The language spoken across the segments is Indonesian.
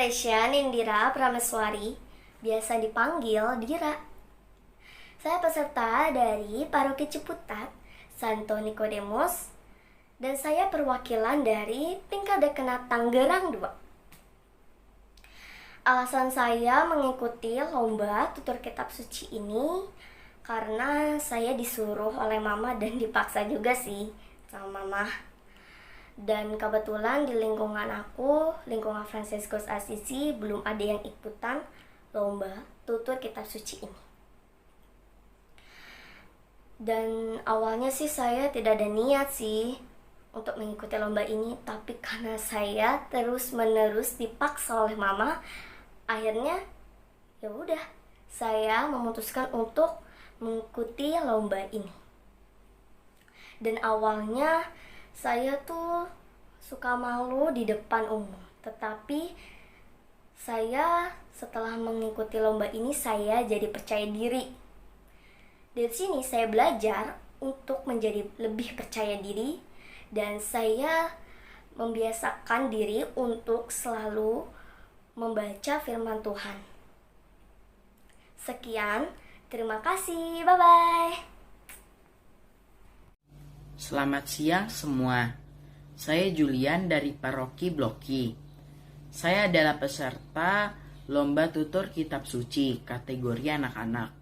Teresia Nindira Prameswari, biasa dipanggil Dira. Saya peserta dari Paroki Ciputat, Santo Nikodemus, dan saya perwakilan dari tingkat dekanat Tangerang 2. Alasan saya mengikuti lomba tutur kitab suci ini karena saya disuruh oleh mama dan dipaksa juga sih sama mama. Dan kebetulan di lingkungan aku, lingkungan Fransiskus Assisi, belum ada yang ikutan lomba tutur kitab suci ini. Dan awalnya sih saya tidak ada niat sih untuk mengikuti lomba ini, tapi karena saya terus-menerus dipaksa oleh mama, akhirnya ya udah saya memutuskan untuk mengikuti lomba ini. Dan awalnya saya tuh suka malu di depan umum, tetapi saya setelah mengikuti lomba ini saya jadi percaya diri. Dari sini saya belajar untuk menjadi lebih percaya diri, dan saya membiasakan diri untuk selalu membaca firman Tuhan. Sekian, terima kasih, bye-bye. Selamat siang semua. Saya Julian dari Paroki Bloki. Saya adalah peserta lomba tutur kitab suci kategori anak-anak.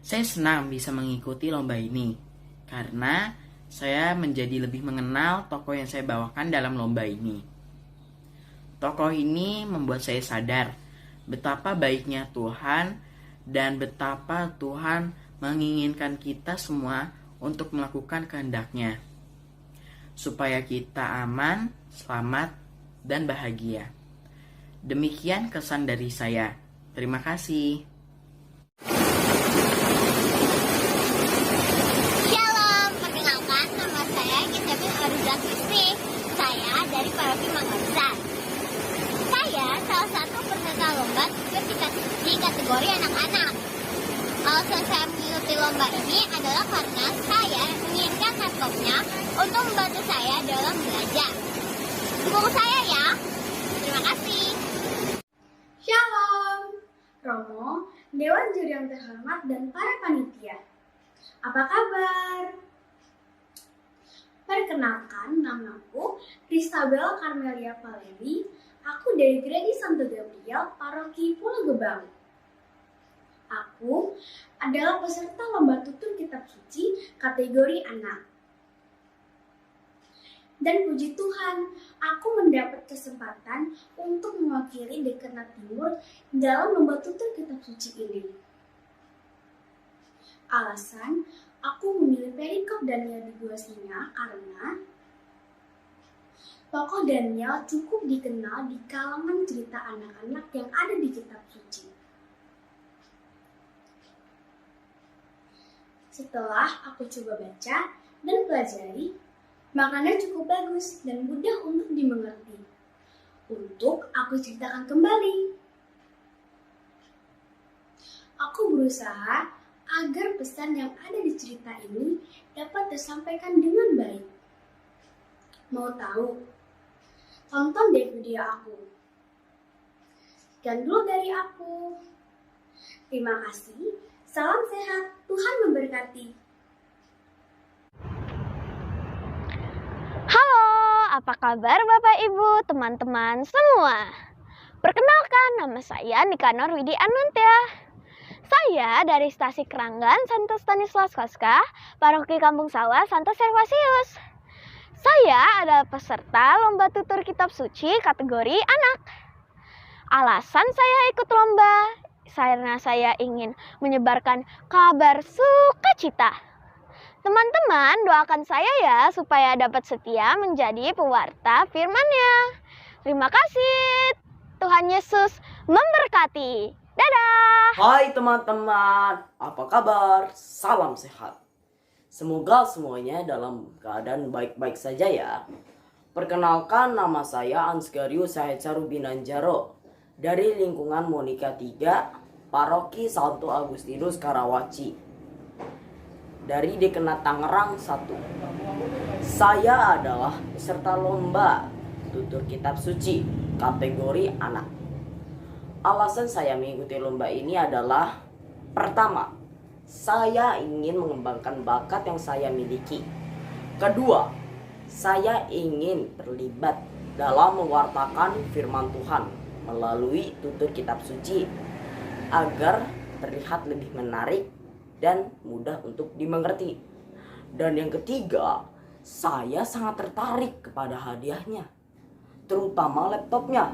Saya senang bisa mengikuti lomba ini karena saya menjadi lebih mengenal tokoh yang saya bawakan dalam lomba ini. Tokoh ini membuat saya sadar betapa baiknya Tuhan dan betapa Tuhan menginginkan kita semua untuk melakukan kehendak-Nya, supaya kita aman, selamat, dan bahagia. Demikian kesan dari saya. Terima kasih. Shalom, perkenalkan nama saya Gisabel Aruza Kristi. Saya dari Paroki Mangga Besar. Saya salah satu peserta lomba tutur kitab suci kategori anak-anak. Alasan saya mengikuti lomba ini adalah karena saya menginginkan laptopnya untuk membantu saya dalam belajar. Dukung saya ya. Terima kasih. Shalom, Romo, Dewan Juri yang terhormat dan para panitia. Apa kabar? Perkenalkan, namaku Kristabel Carmelia Valeri. Aku dari Gereja Santo Gabriel, Paroki Pulau Gebang. Aku adalah peserta lomba tutur kitab suci kategori anak. Dan puji Tuhan, aku mendapat kesempatan untuk mewakili Dekanat Timur dalam lomba tutur kitab suci ini. Alasan aku memilih perikop Daniel di Gua Singa karena tokoh Daniel cukup dikenal di kalangan cerita anak-anak yang ada di kitab suci. Setelah aku coba baca dan pelajari, maknanya cukup bagus dan mudah untuk dimengerti. Untuk aku ceritakan kembali. Aku berusaha agar pesan yang ada di cerita ini dapat tersampaikan dengan baik. Mau tahu? Tonton deh video aku. Sekian dulu dari aku. Terima kasih. Salam sehat, Tuhan memberkati. Halo, apa kabar Bapak Ibu, teman-teman semua? Perkenalkan, nama saya Nikanor Widi Anuntia. Saya dari Stasi Keranggan Santo Stanislas Kostka, Paroki Kampung Sawah Santo Servasius. Saya adalah peserta lomba tutur kitab suci kategori anak. Alasan saya ikut lomba karena saya ingin menyebarkan kabar sukacita. Teman-teman, doakan saya ya supaya dapat setia menjadi pewarta firman-Nya. Terima kasih. Tuhan Yesus memberkati. Dadah. Hai teman-teman, apa kabar? Salam sehat. Semoga semuanya dalam keadaan baik-baik saja ya. Perkenalkan, nama saya Ansgarius Sahetsaru Binanjaro dari lingkungan Monika 3, Paroki Santo Agustinus Karawaci, dari Dekanat Tangerang 1. Saya adalah peserta lomba tutur kitab suci kategori anak. Alasan saya mengikuti lomba ini adalah: pertama, saya ingin mengembangkan bakat yang saya miliki. Kedua, saya ingin terlibat dalam mewartakan firman Tuhan melalui tutur kitab suci agar terlihat lebih menarik dan mudah untuk dimengerti. Dan yang ketiga, saya sangat tertarik kepada hadiahnya, terutama laptopnya,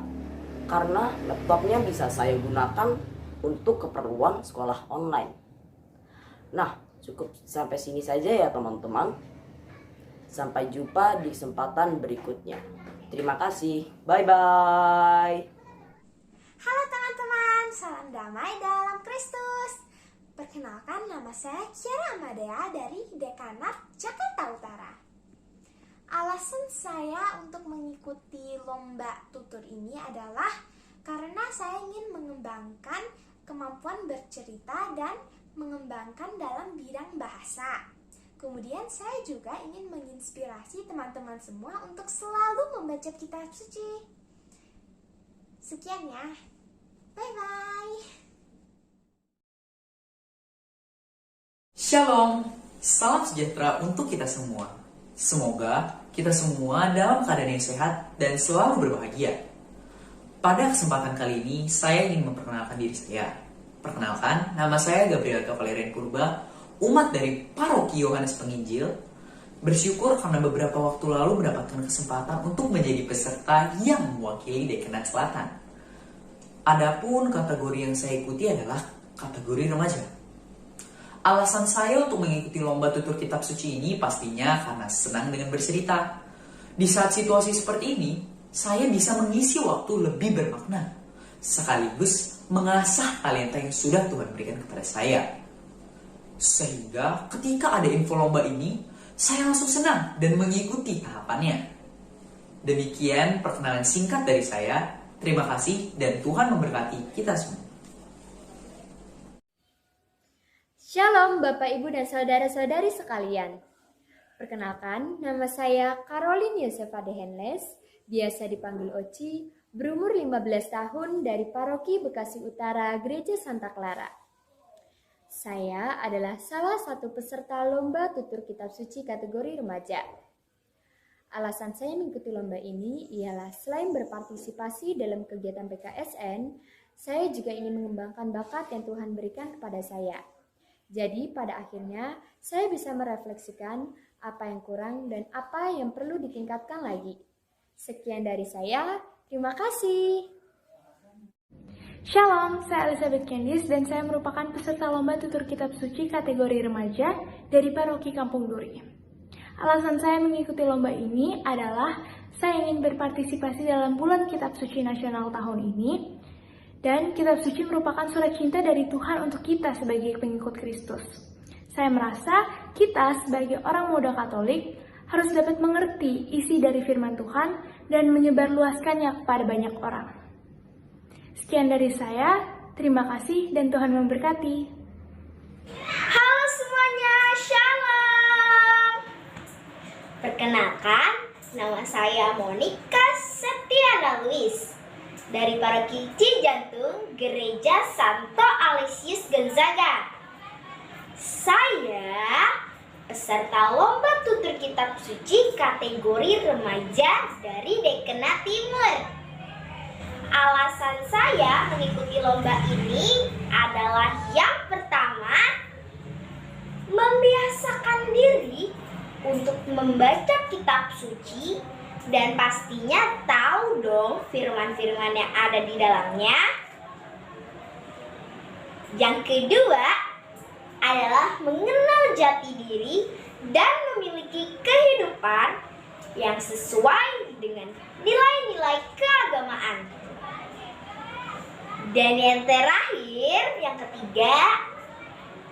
karena laptopnya bisa saya gunakan untuk keperluan sekolah online. Nah, cukup sampai sini saja ya teman-teman. Sampai jumpa di kesempatan berikutnya. Terima kasih. Bye-bye. Halo teman-teman, salam damai dalam Kristus. Perkenalkan, nama saya Kiara Amadea dari Dekanat Jakarta Utara. Alasan saya untuk mengikuti lomba tutur ini adalah karena saya ingin mengembangkan kemampuan bercerita dan mengembangkan dalam bidang bahasa. Kemudian saya juga ingin menginspirasi teman-teman semua untuk selalu membaca kitab suci. Sekian ya. Bye-bye. Shalom, salam sejahtera untuk kita semua. Semoga kita semua dalam keadaan yang sehat dan selalu berbahagia. Pada kesempatan kali ini, saya ingin memperkenalkan diri saya. Perkenalkan, nama saya Gabriel Kavalerian Purba, umat dari Paroki Yohanes Penginjil. Bersyukur karena beberapa waktu lalu mendapatkan kesempatan untuk menjadi peserta yang mewakili Dekanat Selatan. Adapun kategori yang saya ikuti adalah kategori remaja. Alasan saya untuk mengikuti lomba tutur kitab suci ini pastinya karena senang dengan bercerita. Di saat situasi seperti ini, saya bisa mengisi waktu lebih bermakna, sekaligus mengasah talenta yang sudah Tuhan berikan kepada saya. Sehingga ketika ada info lomba ini, saya langsung senang dan mengikuti tahapannya. Demikian perkenalan singkat dari saya. Terima kasih dan Tuhan memberkati kita semua. Shalom Bapak Ibu dan Saudara-saudari sekalian. Perkenalkan, nama saya Caroline Yosefa de Henles, biasa dipanggil Oci, berumur 15 tahun dari Paroki Bekasi Utara, Gereja Santa Clara. Saya adalah salah satu peserta lomba tutur kitab suci kategori remaja. Alasan saya mengikuti lomba ini ialah selain berpartisipasi dalam kegiatan PKSN, saya juga ingin mengembangkan bakat yang Tuhan berikan kepada saya. Jadi pada akhirnya saya bisa merefleksikan apa yang kurang dan apa yang perlu ditingkatkan lagi. Sekian dari saya, terima kasih. Shalom, saya Elizabeth Candice dan saya merupakan peserta lomba tutur kitab suci kategori remaja dari Paroki Kampung Duri. Alasan saya mengikuti lomba ini adalah saya ingin berpartisipasi dalam bulan kitab suci nasional tahun ini. Dan kitab suci merupakan surat cinta dari Tuhan untuk kita sebagai pengikut Kristus. Saya merasa kita sebagai orang muda Katolik harus dapat mengerti isi dari firman Tuhan dan menyebarluaskannya kepada banyak orang. Sekian dari saya, terima kasih dan Tuhan memberkati. Halo semuanya, Shalom. Perkenalkan, nama saya Monica Setiana Luis dari Paroki Cijantung, Gereja Santo Aloysius Gonzaga. Saya peserta lomba tutur kitab suci kategori remaja dari Dekanat Timur. Alasan saya mengikuti lomba ini adalah yang pertama, membiasakan diri untuk membaca kitab suci dan pastinya tahu dong firman-firman yang ada di dalamnya. Yang kedua adalah mengenal jati diri dan memiliki kehidupan yang sesuai dengan nilai-nilai keagamaan. Dan yang terakhir, yang ketiga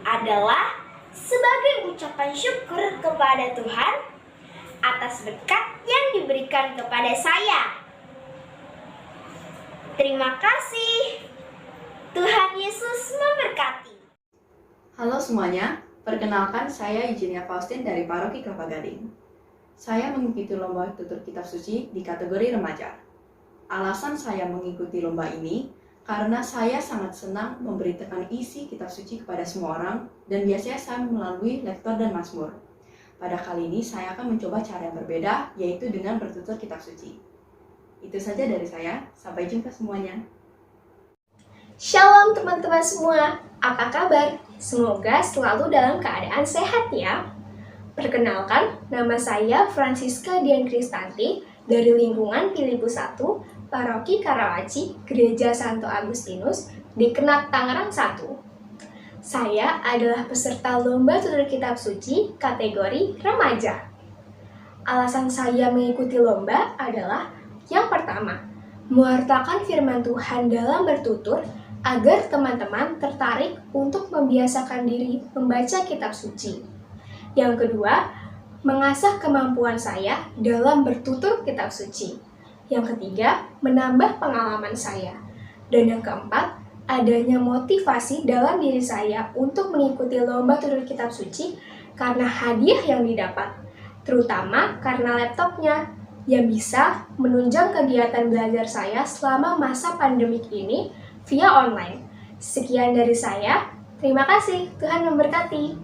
adalah sebagai ucapan syukur kepada Tuhan atas berkat yang diberikan kepada saya. Terima kasih. Tuhan Yesus memberkati. Halo semuanya, perkenalkan saya Eugenia Faustin dari Paroki Kelapa Gading. Saya mengikuti lomba tutur kitab suci di kategori remaja. Alasan saya mengikuti lomba ini karena saya sangat senang memberitakan isi kitab suci kepada semua orang dan biasanya saya melalui lektor dan mazmur. Pada kali ini saya akan mencoba cara yang berbeda, yaitu dengan bertutur kitab suci. Itu saja dari saya, sampai jumpa semuanya. Shalom teman-teman semua, apa kabar? Semoga selalu dalam keadaan sehat ya. Perkenalkan, nama saya Francisca Dian Kristanti dari lingkungan Filipus 1, Paroki Karawaci, Gereja Santo Agustinus, Dekanat Tangerang 1. Saya adalah peserta lomba tutur kitab suci kategori remaja. Alasan saya mengikuti lomba adalah yang pertama, mewartakan firman Tuhan dalam bertutur agar teman-teman tertarik untuk membiasakan diri membaca kitab suci. Yang kedua, mengasah kemampuan saya dalam bertutur kitab suci. Yang ketiga, menambah pengalaman saya. Dan yang keempat, adanya motivasi dalam diri saya untuk mengikuti lomba tutur kitab suci karena hadiah yang didapat, terutama karena laptopnya yang bisa menunjang kegiatan belajar saya selama masa pandemik ini via online. Sekian dari saya, terima kasih, Tuhan memberkati.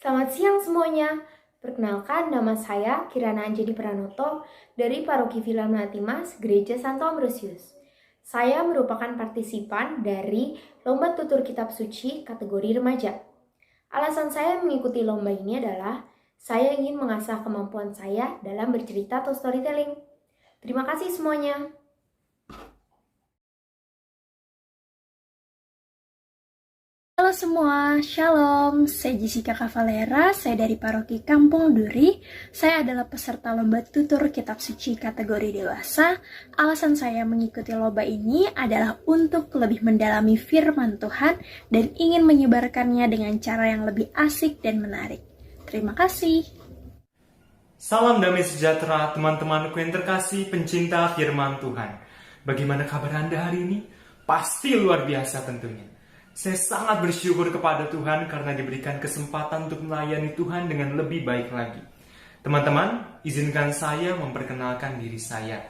Selamat siang semuanya. Perkenalkan, nama saya Kirana Anjani Pranoto dari Paroki Villa Melati Mas, Gereja Santo Ambrosius. Saya merupakan partisipan dari Lomba Tutur Kitab Suci kategori remaja. Alasan saya mengikuti lomba ini adalah saya ingin mengasah kemampuan saya dalam bercerita atau storytelling. Terima kasih semuanya. Halo semua, Shalom. Saya Jessica Cavalera, saya dari Paroki Kampung Duri. Saya adalah peserta lomba tutur kitab suci kategori dewasa. Alasan saya mengikuti lomba ini adalah untuk lebih mendalami firman Tuhan dan ingin menyebarkannya dengan cara yang lebih asik dan menarik. Terima kasih. Salam damai sejahtera teman-temanku yang terkasih pencinta firman Tuhan. Bagaimana kabar Anda hari ini? Pasti luar biasa tentunya. Saya sangat bersyukur kepada Tuhan karena diberikan kesempatan untuk melayani Tuhan dengan lebih baik lagi. Teman-teman, izinkan saya memperkenalkan diri saya.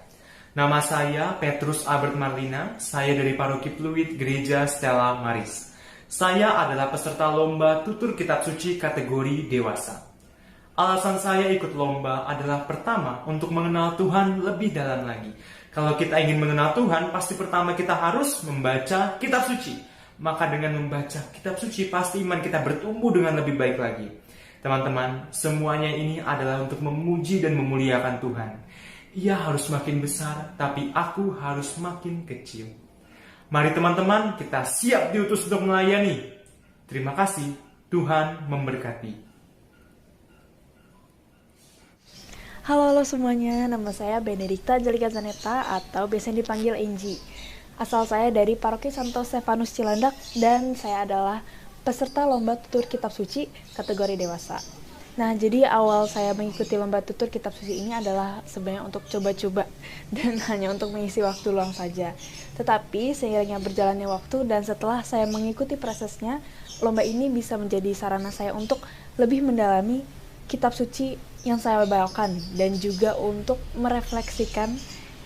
Nama saya Petrus Albert Marlina, saya dari Paroki Pluit Gereja Stella Maris. Saya adalah peserta lomba tutur kitab suci kategori dewasa. Alasan saya ikut lomba adalah pertama, untuk mengenal Tuhan lebih dalam lagi. Kalau kita ingin mengenal Tuhan, pasti pertama kita harus membaca kitab suci. Maka dengan membaca kitab suci, pasti iman kita bertumbuh dengan lebih baik lagi. Teman-teman, semuanya ini adalah untuk memuji dan memuliakan Tuhan. Ia harus makin besar, tapi aku harus makin kecil. Mari teman-teman, kita siap diutus untuk melayani. Terima kasih, Tuhan memberkati. Halo semuanya, nama saya Benedikta Jalika Zaneta atau biasanya dipanggil Enji. Asal saya dari Paroki Santo Stefanus Cilandak dan saya adalah peserta lomba tutur kitab suci kategori dewasa. Nah, jadi awal saya mengikuti lomba tutur kitab suci ini adalah sebenarnya untuk coba-coba dan hanya untuk mengisi waktu luang saja. Tetapi seiringnya berjalannya waktu dan setelah saya mengikuti prosesnya, lomba ini bisa menjadi sarana saya untuk lebih mendalami kitab suci yang saya bawakan dan juga untuk merefleksikan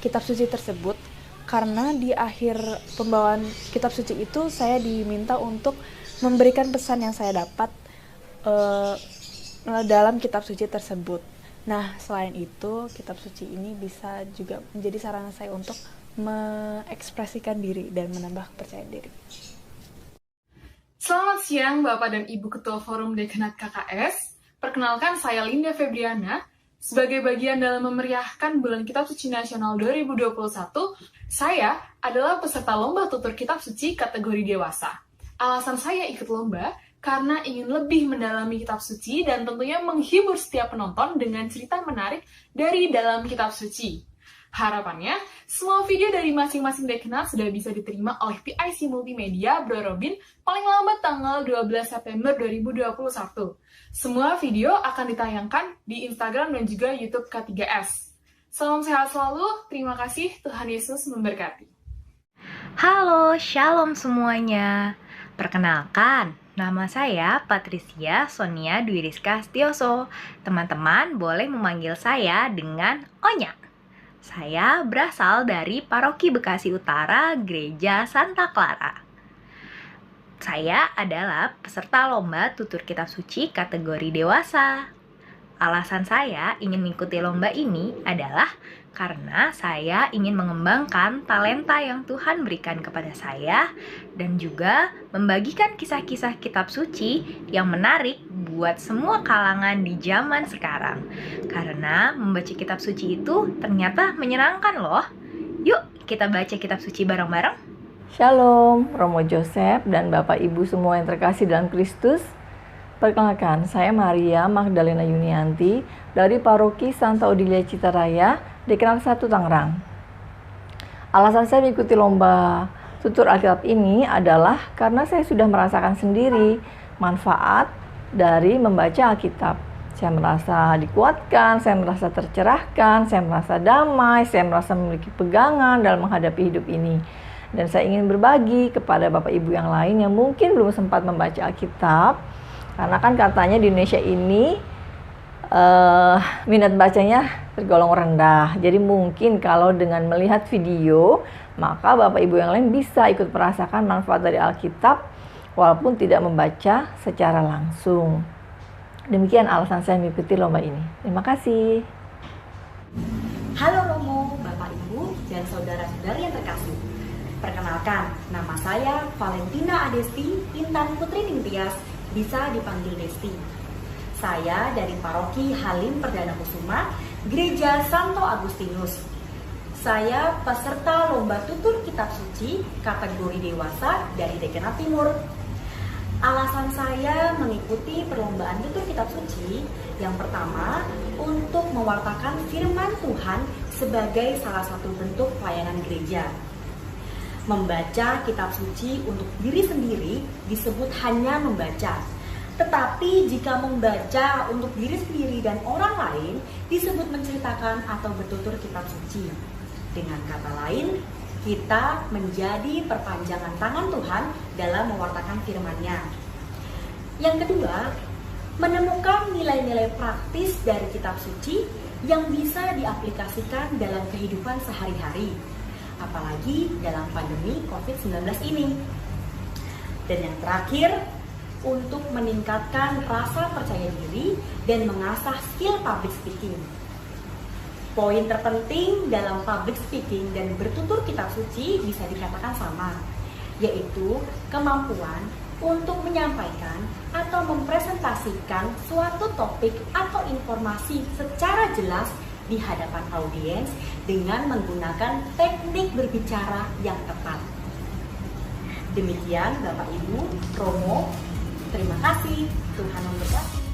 kitab suci tersebut. Karena di akhir pembawaan kitab suci itu saya diminta untuk memberikan pesan yang saya dapat dalam kitab suci tersebut. Nah, selain itu, kitab suci ini bisa juga menjadi sarana saya untuk mengekspresikan diri dan menambah kepercayaan diri. Selamat siang Bapak dan Ibu Ketua Forum Dekanat KKS. Perkenalkan, saya Linda Febriana. Sebagai bagian dalam memeriahkan Bulan Kitab Suci Nasional 2021, saya adalah peserta lomba tutur kitab suci kategori dewasa. Alasan saya ikut lomba karena ingin lebih mendalami kitab suci dan tentunya menghibur setiap penonton dengan cerita menarik dari dalam kitab suci. Harapannya, semua video dari masing-masing dekanat sudah bisa diterima oleh PIC Multimedia Bro Robin paling lambat tanggal 12 September 2021. Semua video akan ditayangkan di Instagram dan juga YouTube K3S. Salam sehat selalu, terima kasih, Tuhan Yesus memberkati. Halo, shalom semuanya. Perkenalkan, nama saya Patricia Sonia Dwi Rizka Setioso. Teman-teman boleh memanggil saya dengan Onya. Saya berasal dari Paroki Bekasi Utara, Gereja Santa Clara. Saya adalah peserta lomba tutur kitab suci kategori dewasa. Alasan saya ingin mengikuti lomba ini adalah karena saya ingin mengembangkan talenta yang Tuhan berikan kepada saya dan juga membagikan kisah-kisah kitab suci yang menarik buat semua kalangan di zaman sekarang. Karena membaca kitab suci itu ternyata menyenangkan loh. Yuk kita baca kitab suci bareng-bareng. Shalom, Romo Joseph dan Bapak Ibu semua yang terkasih dalam Kristus. Perkenalkan, saya Maria Magdalena Yunianti dari Paroki Santa Odilia Citaraya, Dekanat 1 Tangerang. Alasan saya mengikuti lomba tutur Alkitab ini adalah karena saya sudah merasakan sendiri manfaat dari membaca Alkitab. Saya merasa dikuatkan, saya merasa tercerahkan, saya merasa damai, saya merasa memiliki pegangan dalam menghadapi hidup ini. Dan saya ingin berbagi kepada Bapak Ibu yang lain yang mungkin belum sempat membaca Alkitab. Karena kan katanya di Indonesia ini minat bacanya tergolong rendah. Jadi mungkin kalau dengan melihat video, maka Bapak Ibu yang lain bisa ikut merasakan manfaat dari Alkitab walaupun tidak membaca secara langsung. Demikian alasan saya mengikuti lomba ini. Terima kasih. Halo Romo, Bapak Ibu, dan saudara-saudari yang terkasih. Perkenalkan, nama saya Valentina Adesti Intan Putri Ningtyas, bisa dipanggil Desti. Saya dari Paroki Halim Perdana Kusuma, Gereja Santo Agustinus. Saya peserta lomba tutur kitab suci kategori dewasa dari Dekanat Timur. Alasan saya mengikuti perlombaan tutur kitab suci yang pertama untuk mewartakan firman Tuhan sebagai salah satu bentuk pelayanan gereja. Membaca kitab suci untuk diri sendiri disebut hanya membaca. Tetapi jika membaca untuk diri sendiri dan orang lain disebut menceritakan atau bertutur kitab suci. Dengan kata lain, kita menjadi perpanjangan tangan Tuhan dalam mewartakan firman-Nya. Yang kedua, menemukan nilai-nilai praktis dari kitab suci yang bisa diaplikasikan dalam kehidupan sehari-hari. Apalagi dalam pandemi COVID-19 ini. Dan yang terakhir, untuk meningkatkan rasa percaya diri dan mengasah skill public speaking. Poin terpenting dalam public speaking dan bertutur kitab suci bisa dikatakan sama, yaitu kemampuan untuk menyampaikan atau mempresentasikan suatu topik atau informasi secara jelas di hadapan audiens dengan menggunakan teknik berbicara yang tepat. Demikian Bapak Ibu, Romo, terima kasih. Tuhan memberkati.